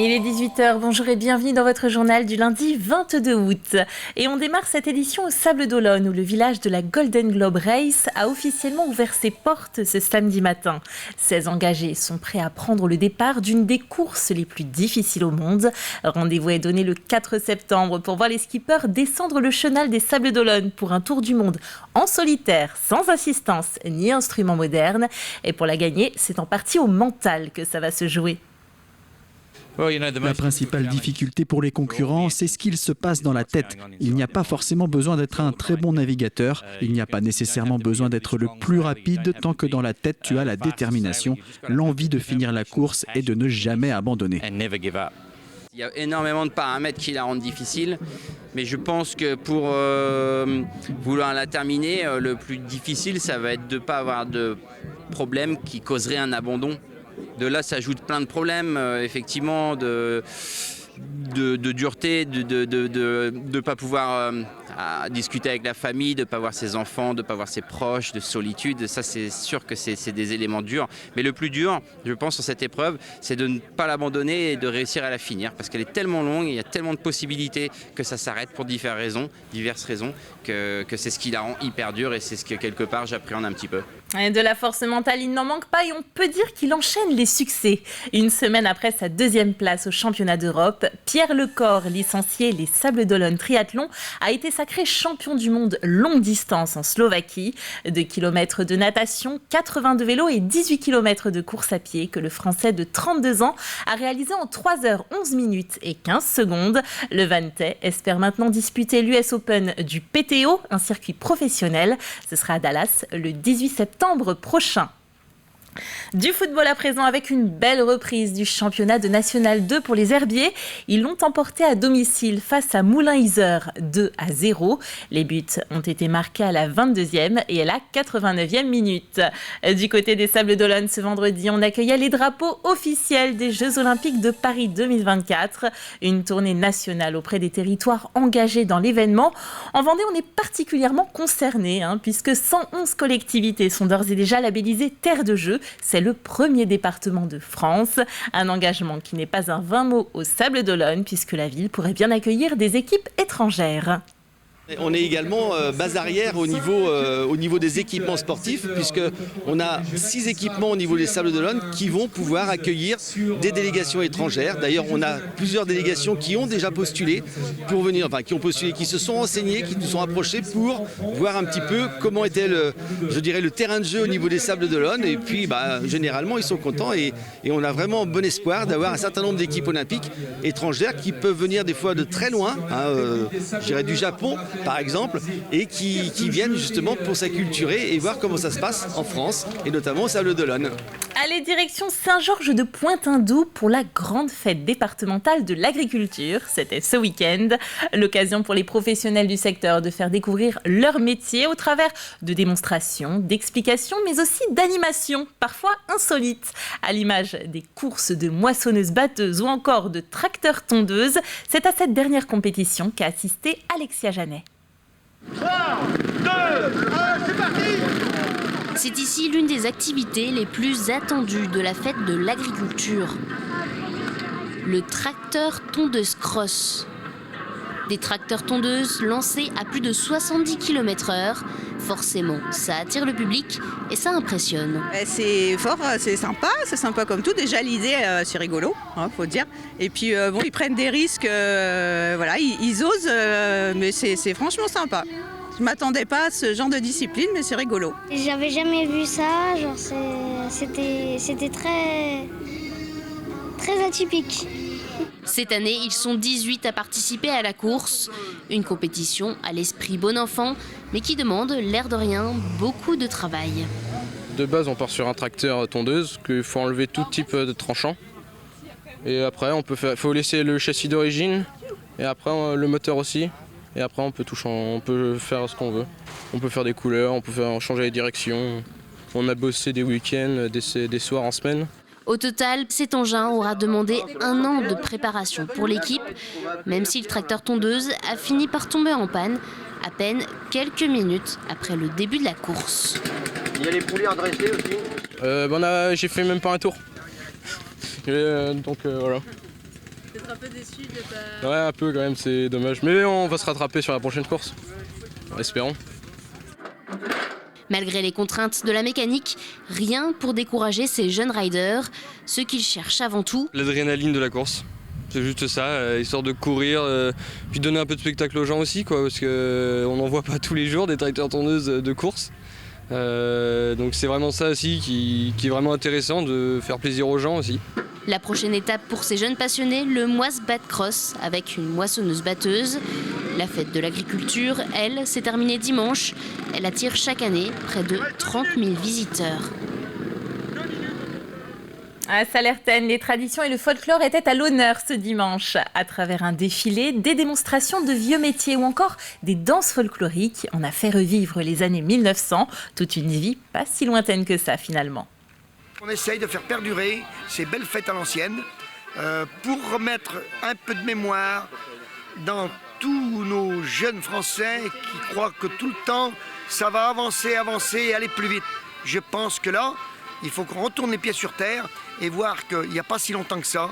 Il est 18h, bonjour et bienvenue dans votre journal du lundi 22 août. Et on démarre cette édition au Sables d'Olonne où le village de la Golden Globe Race a officiellement ouvert ses portes ce samedi matin. 16 engagés sont prêts à prendre le départ d'une des courses les plus difficiles au monde. Rendez-vous est donné le 4 septembre pour voir les skippers descendre le chenal des Sables d'Olonne pour un tour du monde en solitaire, sans assistance ni instrument moderne. Et pour la gagner, c'est en partie au mental que ça va se jouer. La principale difficulté pour les concurrents, c'est ce qu'il se passe dans la tête. Il n'y a pas forcément besoin d'être un très bon navigateur, il n'y a pas nécessairement besoin d'être le plus rapide tant que dans la tête tu as la détermination, l'envie de finir la course et de ne jamais abandonner. Il y a énormément de paramètres qui la rendent difficile, mais je pense que pour vouloir la terminer, le plus difficile, ça va être de ne pas avoir de problème qui causerait un abandon. De là s'ajoutent plein de problèmes, effectivement, de dureté, de ne pas pouvoir discuter avec la famille, de ne pas voir ses enfants, de ne pas voir ses proches, de solitude. Ça, c'est sûr que c'est des éléments durs. Mais le plus dur, je pense, sur cette épreuve, c'est de ne pas l'abandonner et de réussir à la finir. Parce qu'elle est tellement longue, il y a tellement de possibilités que ça s'arrête pour diverses raisons, que c'est ce qui la rend hyper dure et c'est ce que, quelque part, j'appréhende un petit peu. Et de la force mentale, il n'en manque pas et on peut dire qu'il enchaîne les succès. Une semaine après sa deuxième place au championnat d'Europe, Pierre Lecor, licencié les Sables d'Olonne Triathlon, a été sacré champion du monde longue distance en Slovaquie. 2 km de natation, 80 de vélo et 18 km de course à pied que le Français de 32 ans a réalisé en 3 h 11 minutes et 15 secondes. Le Vantais espère maintenant disputer l'US Open du PTO, un circuit professionnel. Ce sera à Dallas le 18 septembre prochain. Du football à présent avec une belle reprise du championnat de National 2 pour les Herbiers. Ils l'ont emporté à domicile face à Moulins-Isère 2-0. Les buts ont été marqués à la 22e et à la 89e minute. Du côté des Sables d'Olonne, ce vendredi, on accueillait les drapeaux officiels des Jeux Olympiques de Paris 2024. Une tournée nationale auprès des territoires engagés dans l'événement. En Vendée, on est particulièrement concerné puisque 111 collectivités sont d'ores et déjà labellisées Terre de Jeux. C'est le premier département de France. Un engagement qui n'est pas un vain mot aux Sables d'Olonne puisque la ville pourrait bien accueillir des équipes étrangères. On est également base arrière au niveau des équipements sportifs puisqu'on a 6 équipements au niveau des Sables d'Olonne qui vont pouvoir accueillir des délégations étrangères. D'ailleurs, on a plusieurs délégations qui ont déjà postulé pour venir, qui se sont renseignées, qui nous sont approchées pour voir un petit peu comment était le terrain de jeu au niveau des Sables d'Olonne. Et puis, généralement, ils sont contents et on a vraiment bon espoir d'avoir un certain nombre d'équipes olympiques étrangères qui peuvent venir des fois de très loin, je dirais du Japon, par exemple, et qui viennent justement pour s'acculturer et voir comment ça se passe en France, et notamment au Sables d'Olonne. Allez, direction Saint-Georges de Pointe-Indou pour la grande fête départementale de l'agriculture. C'était ce week-end. L'occasion pour les professionnels du secteur de faire découvrir leur métier au travers de démonstrations, d'explications, mais aussi d'animations, parfois insolites, à l'image des courses de moissonneuses-batteuses ou encore de tracteurs-tondeuses. C'est à cette dernière compétition qu'a assisté Alexia Janet. 3, 2, 1, c'est parti! C'est ici l'une des activités les plus attendues de la fête de l'agriculture. Le tracteur tondeuse cross. Des tracteurs tondeuses lancés à plus de 70 km/h. Forcément, ça attire le public et ça impressionne. C'est fort, c'est sympa comme tout. Déjà l'idée, c'est rigolo, faut dire. Et puis ils prennent des risques, ils osent, mais c'est franchement sympa. Je m'attendais pas à ce genre de discipline, mais c'est rigolo. J'avais jamais vu ça, c'était très atypique. Cette année, ils sont 18 à participer à la course. Une compétition à l'esprit bon enfant, mais qui demande, l'air de rien, beaucoup de travail. De base, on part sur un tracteur tondeuse, qu'il faut enlever tout type de tranchant. Et après, faut laisser le châssis d'origine, et après le moteur aussi. Et après, on peut faire ce qu'on veut. On peut faire des couleurs, on peut changer les directions. On a bossé des week-ends, des soirs en semaine. Au total, cet engin aura demandé 1 an de préparation pour l'équipe, même si le tracteur tondeuse a fini par tomber en panne à peine quelques minutes après le début de la course. Il y a les poulets à dresser aussi. J'ai fait même pas un tour. Voilà. Peut-être un peu déçu de pas... Ouais, un peu quand même, c'est dommage. Mais on va se rattraper sur la prochaine course. Espérons. Malgré les contraintes de la mécanique, rien pour décourager ces jeunes riders. Ce qu'ils cherchent avant tout, l'adrénaline de la course. C'est juste ça, histoire de courir, puis donner un peu de spectacle aux gens aussi, quoi, parce qu'on n'en voit pas tous les jours des tracteurs tondeuses de course. Donc c'est vraiment ça aussi qui est vraiment intéressant, de faire plaisir aux gens aussi. La prochaine étape pour ces jeunes passionnés, le Moisse Bat Cross avec une moissonneuse-batteuse. La fête de l'agriculture, elle, s'est terminée dimanche. Elle attire chaque année près de 30 000 visiteurs. À Sallertaine, les traditions et le folklore étaient à l'honneur ce dimanche. À travers un défilé, des démonstrations de vieux métiers ou encore des danses folkloriques, on a fait revivre les années 1900, toute une vie pas si lointaine que ça finalement. On essaye de faire perdurer ces belles fêtes à l'ancienne pour remettre un peu de mémoire dans tous nos jeunes Français qui croient que tout le temps ça va avancer et aller plus vite. Je pense que là, il faut qu'on retourne les pieds sur terre et voir qu'il n'y a pas si longtemps que ça,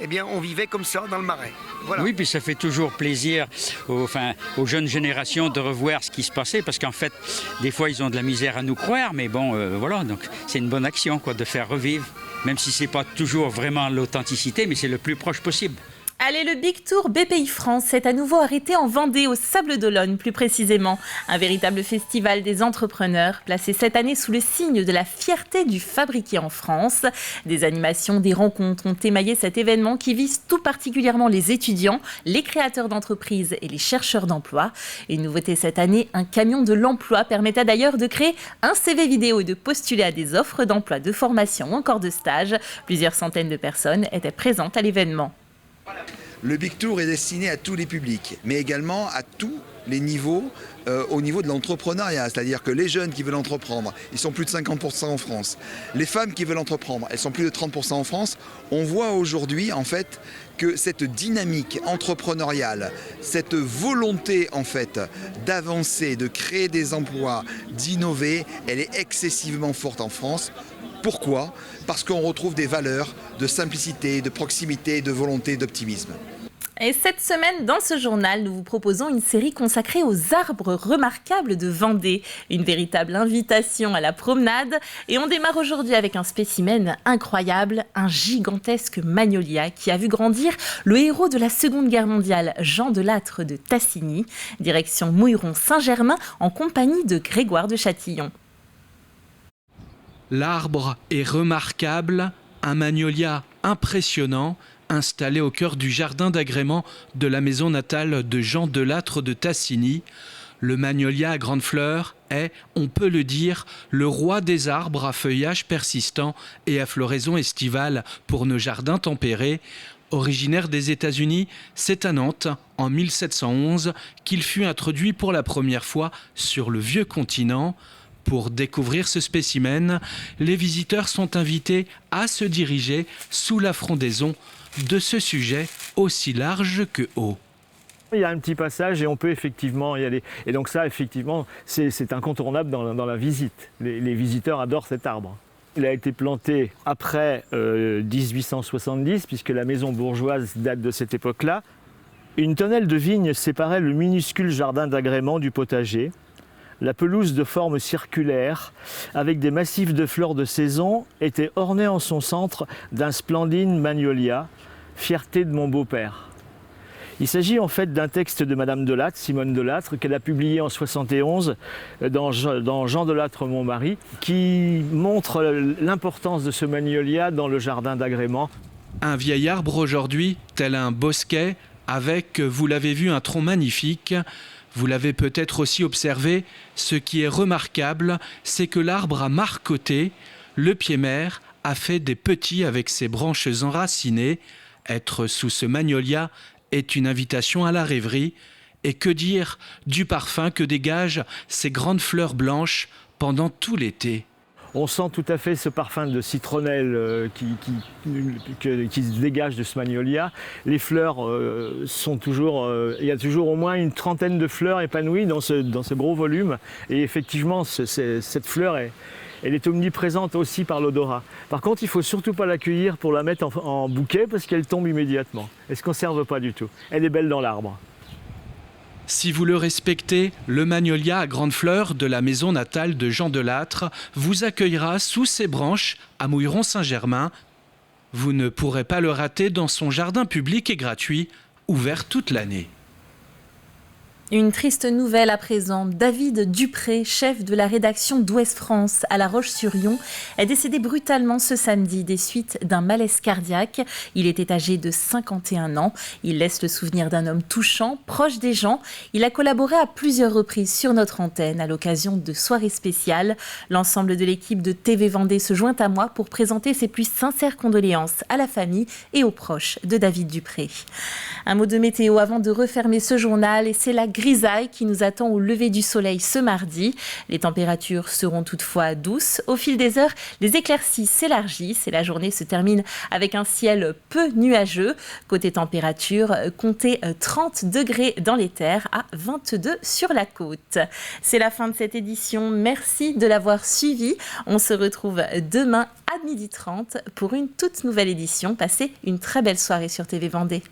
eh bien, on vivait comme ça dans le Marais. Voilà. Oui, puis ça fait toujours plaisir aux jeunes générations de revoir ce qui se passait, parce qu'en fait, des fois, ils ont de la misère à nous croire, mais bon, voilà, donc c'est une bonne action, quoi, de faire revivre, même si c'est pas toujours vraiment l'authenticité, mais c'est le plus proche possible. Allez, le Big Tour BPI France s'est à nouveau arrêté en Vendée, au Sables d'Olonne plus précisément. Un véritable festival des entrepreneurs, placé cette année sous le signe de la fierté du fabriqué en France. Des animations, des rencontres ont émaillé cet événement qui vise tout particulièrement les étudiants, les créateurs d'entreprises et les chercheurs d'emploi. Une nouveauté cette année, un camion de l'emploi permettait d'ailleurs de créer un CV vidéo et de postuler à des offres d'emploi, de formation ou encore de stage. Plusieurs centaines de personnes étaient présentes à l'événement. Le Big Tour est destiné à tous les publics, mais également à tous les niveaux, au niveau de l'entrepreneuriat. C'est-à-dire que les jeunes qui veulent entreprendre, ils sont plus de 50% en France. Les femmes qui veulent entreprendre, elles sont plus de 30% en France. On voit aujourd'hui, en fait, que cette dynamique entrepreneuriale, cette volonté, en fait, d'avancer, de créer des emplois, d'innover, elle est excessivement forte en France. Pourquoi ? Parce qu'on retrouve des valeurs de simplicité, de proximité, de volonté, d'optimisme. Et cette semaine, dans ce journal, nous vous proposons une série consacrée aux arbres remarquables de Vendée. Une véritable invitation à la promenade. Et on démarre aujourd'hui avec un spécimen incroyable, un gigantesque magnolia qui a vu grandir le héros de la Seconde Guerre mondiale, Jean de Lattre de Tassigny. Direction Mouilleron-Saint-Germain en compagnie de Grégoire de Châtillon. L'arbre est remarquable, un magnolia impressionnant, installé au cœur du jardin d'agrément de la maison natale de Jean de Lattre de Tassigny. Le magnolia à grandes fleurs est, on peut le dire, le roi des arbres à feuillage persistant et à floraison estivale pour nos jardins tempérés. Originaire des États-Unis, c'est à Nantes, en 1711, qu'il fut introduit pour la première fois sur le vieux continent. Pour découvrir ce spécimen, les visiteurs sont invités à se diriger sous la frondaison de ce sujet aussi large que haut. Il y a un petit passage et on peut effectivement y aller. Et donc ça, effectivement, c'est incontournable dans la visite. Les visiteurs adorent cet arbre. Il a été planté après 1870, puisque la maison bourgeoise date de cette époque-là. Une tonnelle de vignes séparait le minuscule jardin d'agrément du potager. La pelouse de forme circulaire, avec des massifs de fleurs de saison, était ornée en son centre d'un splendide magnolia, fierté de mon beau-père. Il s'agit en fait d'un texte de Madame de Lattre, Simone de Lattre, qu'elle a publié en 71 dans Jean de Lattre, mon mari, qui montre l'importance de ce magnolia dans le jardin d'agrément. Un vieil arbre aujourd'hui, tel un bosquet, avec, vous l'avez vu, un tronc magnifique. Vous l'avez peut-être aussi observé, ce qui est remarquable, c'est que l'arbre a marcoté, le pied-mère a fait des petits avec ses branches enracinées. Être sous ce magnolia est une invitation à la rêverie. Et que dire du parfum que dégagent ces grandes fleurs blanches pendant tout l'été ? On sent tout à fait ce parfum de citronnelle qui se dégage de ce magnolia. Les fleurs sont toujours... il y a toujours au moins une trentaine de fleurs épanouies dans ce gros volume. Et effectivement, cette fleur elle est omniprésente aussi par l'odorat. Par contre, il ne faut surtout pas la cueillir pour la mettre en bouquet parce qu'elle tombe immédiatement. Elle ne se conserve pas du tout. Elle est belle dans l'arbre. Si vous le respectez, le magnolia à grandes fleurs de la maison natale de Jean Delattre vous accueillera sous ses branches à Mouilleron-Saint-Germain. Vous ne pourrez pas le rater dans son jardin public et gratuit, ouvert toute l'année. Une triste nouvelle à présent. David Dupré, chef de la rédaction d'Ouest France à La Roche-sur-Yon, est décédé brutalement ce samedi des suites d'un malaise cardiaque. Il était âgé de 51 ans. Il laisse le souvenir d'un homme touchant, proche des gens. Il a collaboré à plusieurs reprises sur notre antenne à l'occasion de soirées spéciales. L'ensemble de l'équipe de TV Vendée se joint à moi pour présenter ses plus sincères condoléances à la famille et aux proches de David Dupré. Un mot de météo avant de refermer ce journal, et c'est la grisaille qui nous attend au lever du soleil ce mardi. Les températures seront toutefois douces. Au fil des heures, les éclaircies s'élargissent et la journée se termine avec un ciel peu nuageux. Côté température, comptez 30 degrés dans les terres à 22 sur la côte. C'est la fin de cette édition. Merci de l'avoir suivi. On se retrouve demain à 12h30 pour une toute nouvelle édition. Passez une très belle soirée sur TV Vendée.